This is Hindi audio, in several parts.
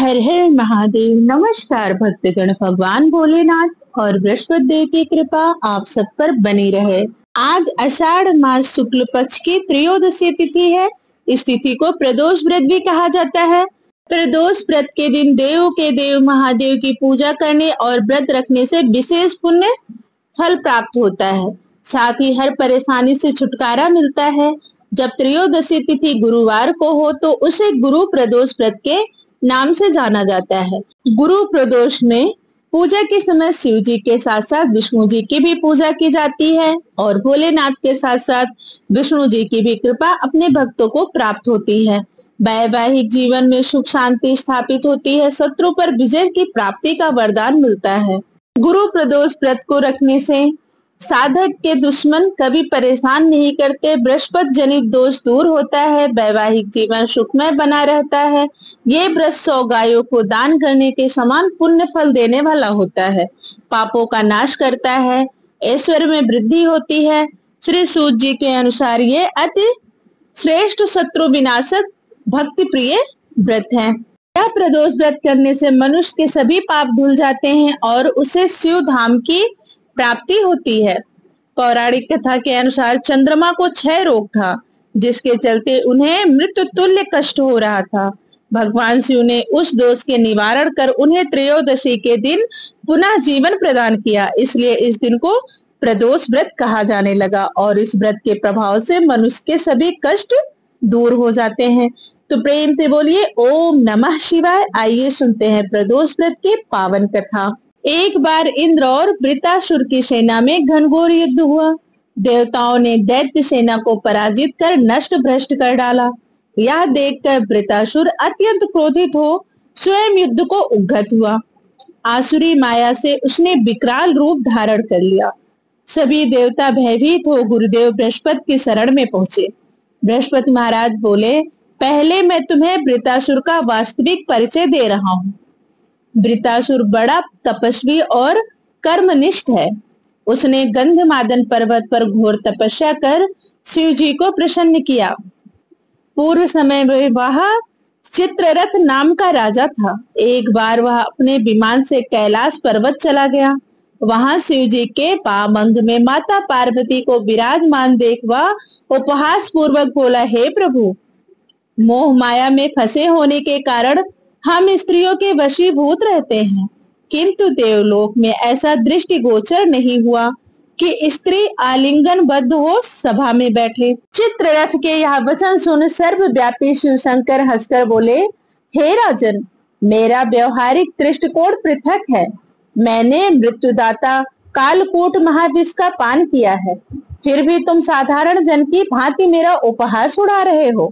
हर हर महादेव। नमस्कार भक्तगण, भगवान भोलेनाथ और बृहस्पति देव की कृपा आप सब पर बनी रहे। आज आषाढ़ मास शुक्ल पक्ष की त्रयोदशी तिथि है। इस तिथि को प्रदोष व्रत भी कहा जाता है। प्रदोष व्रत के दिन देव के देव महादेव की पूजा करने और व्रत रखने से विशेष पुण्य फल प्राप्त होता है। साथ ही हर परेशानी से छुटकारा मिलता है। जब त्रयोदशी तिथि गुरुवार को हो तो उसे गुरु प्रदोष व्रत के नाम से जाना जाता है। गुरु प्रदोष में पूजा के समय शिव जी के साथ साथ विष्णु जी की भी पूजा की जाती है और भोलेनाथ के साथ साथ विष्णु जी की भी कृपा अपने भक्तों को प्राप्त होती है। वैवाहिक जीवन में सुख शांति स्थापित होती है। शत्रु पर विजय की प्राप्ति का वरदान मिलता है। गुरु प्रदोष व्रत को रखने से साधक के दुश्मन कभी परेशान नहीं करते। बृहस्पति जनित दोष दूर होता है। वैवाहिक जीवन सुखमय बना रहता है। ये व्रत 100 गायों को दान करने के समान पुण्य फल देने वाला होता है। पापों का नाश करता है। ऐश्वर्य में वृद्धि होती है। श्री सूत जी के अनुसार ये अति श्रेष्ठ शत्रु विनाशक भक्ति प्रिय व्रत है। यह प्रदोष व्रत करने से मनुष्य के सभी पाप धुल जाते हैं और उसे शिव धाम की प्राप्ति होती है। पौराणिक कथा के अनुसार चंद्रमा को क्षय रोग था, जिसके चलते उन्हें मृत्यु तुल्य कष्ट हो रहा था। भगवान शिव ने उस दोष के निवारण कर उन्हें त्रयोदशी के दिन पुनः जीवन प्रदान किया। इसलिए इस दिन को प्रदोष व्रत कहा जाने लगा और इस व्रत के प्रभाव से मनुष्य के सभी कष्ट दूर हो जाते हैं। तो प्रेम से बोलिए ओम नमः शिवाय। आइए सुनते हैं प्रदोष व्रत की पावन कथा। एक बार इंद्र और वृत्रासुर की सेना में घनघोर युद्ध हुआ। देवताओं ने दैत्य सेना को पराजित कर नष्ट भ्रष्ट कर डाला। यह देखकर वृत्रासुर अत्यंत क्रोधित हो स्वयं युद्ध को उद्यत हुआ। आसुरी माया से उसने विकराल रूप धारण कर लिया। सभी देवता भयभीत हो गुरुदेव बृहस्पति की शरण में पहुंचे। बृहस्पति महाराज बोले, पहले मैं तुम्हें वृत्रासुर का वास्तविक परिचय दे रहा हूँ। वृत्रासुर बड़ा तपस्वी और कर्मनिष्ठ है। उसने गंधमादन पर्वत पर घोर तपस्या कर शिव जी को प्रसन्न किया। पूर्व समय में वह चित्ररथ नाम का राजा था। एक बार वह अपने विमान से कैलाश पर्वत चला गया। वहां शिव जी के पामंग में माता पार्वती को विराजमान देख वह उपहास पूर्वक बोला, हे प्रभु, मोह माया में फंसे होने के कारण हम स्त्रियों के वशीभूत रहते हैं, किंतु देवलोक में ऐसा दृष्टिगोचर नहीं हुआ कि स्त्री आलिंगनबद्ध हो सभा में बैठे। चित्ररथ के यह वचन सुन सर्वव्यापी शिव शंकर हंसकर बोले, हे राजन, मेरा व्यवहारिक दृष्टिकोण पृथक है। मैंने मृत्युदाता कालकूट महाविष का पान किया है, फिर भी तुम साधारण जन की भांति मेरा उपहास उड़ा रहे हो।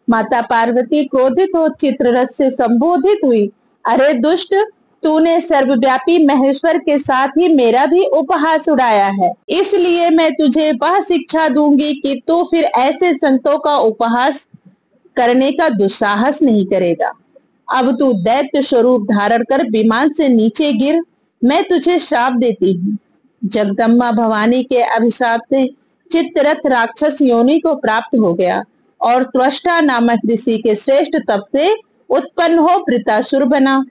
माता पार्वती क्रोधित हो चित्ररथ से संबोधित हुई, अरे दुष्ट, तूने सर्वव्यापी महेश्वर के साथ ही मेरा भी उपहास उड़ाया है। इसलिए मैं तुझे वह शिक्षा दूंगी कि तू फिर ऐसे संतों का उपहास करने का दुस्साहस नहीं करेगा। अब तू दैत्य स्वरूप धारण कर विमान से नीचे गिर। मैं तुझे श्राप देती हूँ। जगदम्बा भवानी के अभिशाप से चित्ररथ राक्षस योनि को प्राप्त हो गया और त्वष्टा नामक ऋषि के श्रेष्ठ तप से उत्पन्न हो वृत्रासुर बना।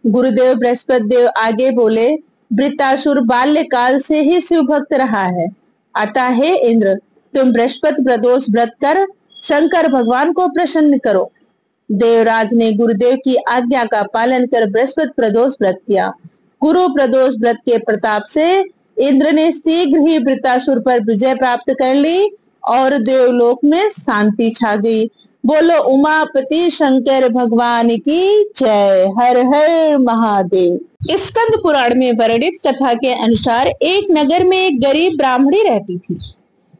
गुरुदेव बृहस्पति देव आगे बोले, वृत्रासुर बाल्यकाल से ही शिव भक्त रहा है, अतः हे इंद्र, तुम बृहस्पति प्रदोष व्रत कर शंकर भगवान को प्रसन्न करो। देवराज ने गुरुदेव की आज्ञा का पालन कर बृहस्पति प्रदोष व्रत किया। गुरु प्रदोष व्रत के प्रताप से इंद्र ने शीघ्र ही वृत्रासुर पर विजय प्राप्त कर ली और देवलोक में शांति छा गई। बोलो उमापति शंकर भगवान की जय। हर हर महादेव। स्कंद पुराण में वर्णित कथा के अनुसार एक नगर में एक गरीब ब्राह्मणी रहती थी।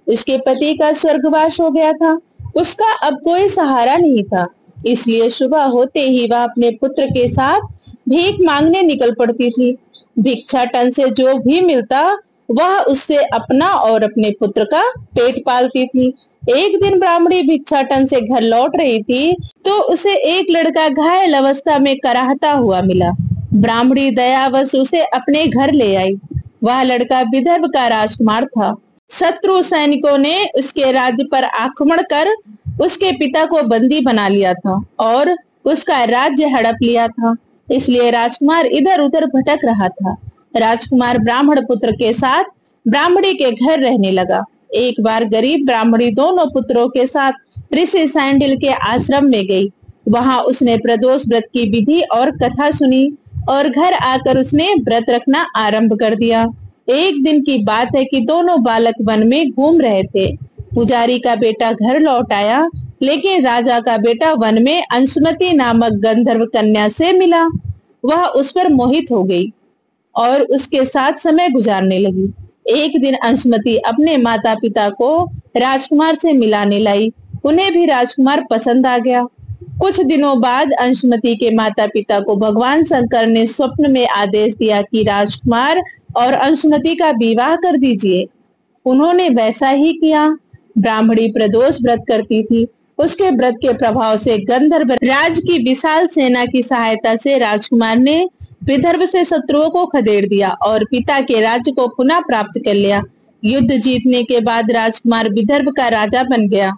उसके पति का स्वर्गवास हो गया था। उसका अब कोई सहारा नहीं था, इसलिए सुबह होते ही वह अपने पुत्र के साथ भीख मांगने निकल पड़ती थी। भिक्षाटन से जो भी मिलता वह उससे अपना और अपने पुत्र का पेट पालती थी। एक दिन ब्राह्मणी भिक्षाटन से घर लौट रही थी तो उसे एक लड़का घायल अवस्था में कराहता हुआ मिला। ब्राह्मणी दयावश उसे अपने घर ले आई। वह लड़का विदर्भ का राजकुमार था। शत्रु सैनिकों ने उसके राज्य पर आक्रमण कर उसके पिता को बंदी बना लिया था और उसका राज्य हड़प लिया था, इसलिए राजकुमार इधर उधर भटक रहा था। राजकुमार ब्राह्मण पुत्र के साथ ब्राह्मणी के घर रहने लगा। एक बार गरीब ब्राह्मणी दोनों पुत्रों के साथ ऋषि सैंडिल के आश्रम में गई। वहां उसने प्रदोष व्रत की विधि और कथा सुनी और घर आकर उसने व्रत रखना आरंभ कर दिया। एक दिन की बात है कि दोनों बालक वन में घूम रहे थे। पुजारी का बेटा घर लौट आया, लेकिन राजा का बेटा वन में अंशुमति नामक गंधर्व कन्या से मिला। वह उस पर मोहित हो गई और उसके साथ समय गुजारने लगी। एक दिन अंशुमति अपने माता पिता को राजकुमार से मिलाने लाई। उन्हें भी राजकुमार पसंद आ गया। कुछ दिनों बाद अंशुमति के माता पिता को भगवान शंकर ने स्वप्न में आदेश दिया कि राजकुमार और अंशुमति का विवाह कर दीजिए। उन्होंने वैसा ही किया। ब्राह्मणी प्रदोष व्रत करती थी। उसके व्रत के प्रभाव से गंधर्व राज की विशाल सेना की सहायता से राजकुमार ने विदर्भ से शत्रुओं को खदेड़ दिया और पिता के राज्य को पुनः प्राप्त कर लिया। युद्ध जीतने के बाद राजकुमार विदर्भ का राजा बन गया।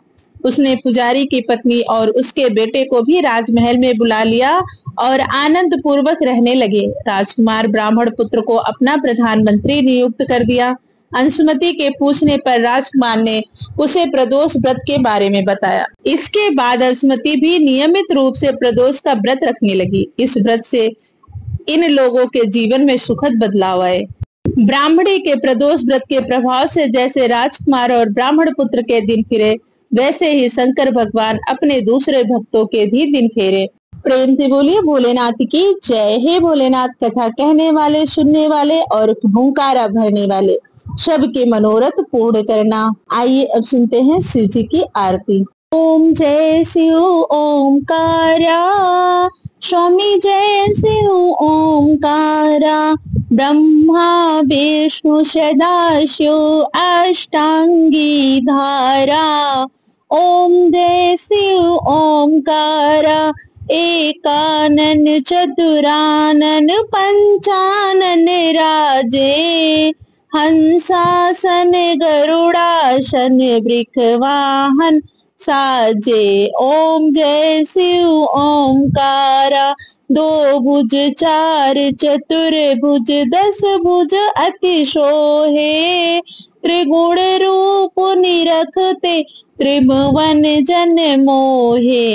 उसने पुजारी की पत्नी और उसके बेटे को भी राजमहल में बुला लिया और आनंद पूर्वक रहने लगे। राजकुमार ब्राह्मण पुत्र को अपना प्रधानमंत्री नियुक्त कर दिया। अंशुमति के पूछने पर राजकुमार ने उसे प्रदोष व्रत के बारे में बताया। इसके बाद अंशुमति भी नियमित रूप से प्रदोष का व्रत रखने लगी। इस व्रत से इन लोगों के जीवन में सुखद बदलाव आए। ब्राह्मणी के प्रदोष व्रत के प्रभाव से जैसे राजकुमार और ब्राह्मण पुत्र के दिन फिरे, वैसे ही शंकर भगवान अपने दूसरे भक्तों के भी दिन फेरे। प्रेम से बोलिए भोलेनाथ की जय। हे भोलेनाथ, कथा कहने वाले, सुनने वाले और हुंकारा भरने वाले सबके मनोरथ पूर्ण करना। आइए अब सुनते हैं शिव जी की आरती। ओम जय शिव ओमकारा, स्वामी जय शिव ओमकारा। ब्रह्मा विष्णु सदाशिव अष्टांगी धारा। ओम जय शिव ओमकारा, एकानन चतुरानन पंचानन राजे। हंसासन गरुड़ासन वृख वाहन साजे। ओम जय शिव ओमकारा, दो भुज चार चतुर्भुज दस भुज अति शोहे। त्रिगुण रूप निरखते त्रिभुवन जन मोहे।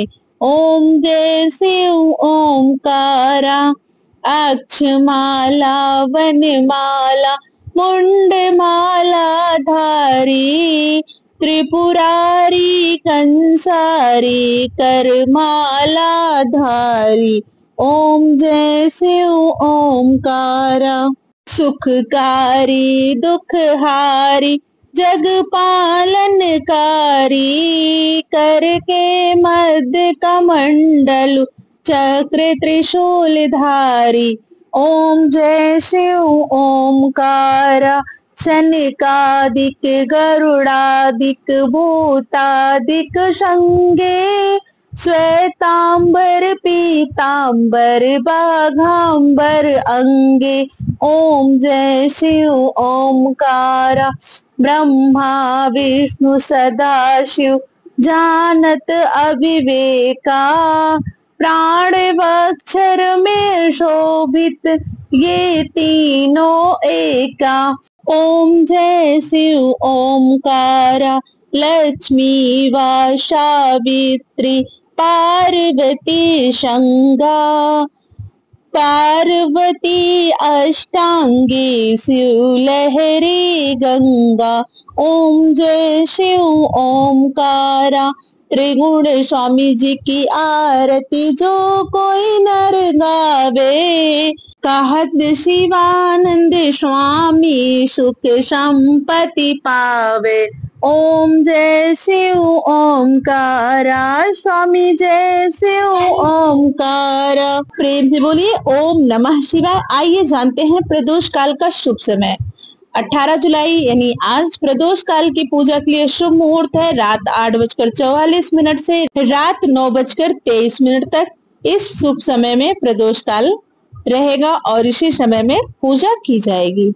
ओम जय शिव ओमकारा, अक्षमाला वनमाला मुंडमाला धारी। त्रिपुरारी कंसारी करमाला धारी। ओम जय शिव ओमकारा, सुखकारी दुखहारी जग पालनकारी। करके मध्य कमंडलु चक्र त्रिशूल धारी। ओम जय शिव ओमकारा, शनिकादिक गरुड़ादिक भूतादिक संगे। श्वेतांबर पीतांबर बाघांबर अंगे। ओम जय शिव ओमकारा, ब्रह्मा विष्णु सदाशिव जानत अविवेका। प्राण वक्षर में शोभित ये तीनों एका। ओम जय शिव ओमकारा, लक्ष्मी वा सावित्री पार्वती शंगा। पार्वती अष्टांगी शिव लहरी गंगा। ओम जय शिव ओमकारा, त्रिगुण स्वामी जी की आरती जो कोई नर गावे। कहत शिवानंद स्वामी सुख संपत्ति पावे। ओम जय शिव ओमकारा, स्वामी जय शिव ओमकारा। प्रेम से बोलिए ओम नमः शिवाय। आइए जानते हैं प्रदोष काल का शुभ समय। 18 जुलाई यानी आज प्रदोष काल की पूजा के लिए शुभ मुहूर्त है रात 8:44 से रात 9:23 तक। इस शुभ समय में प्रदोष काल रहेगा और इसी समय में पूजा की जाएगी।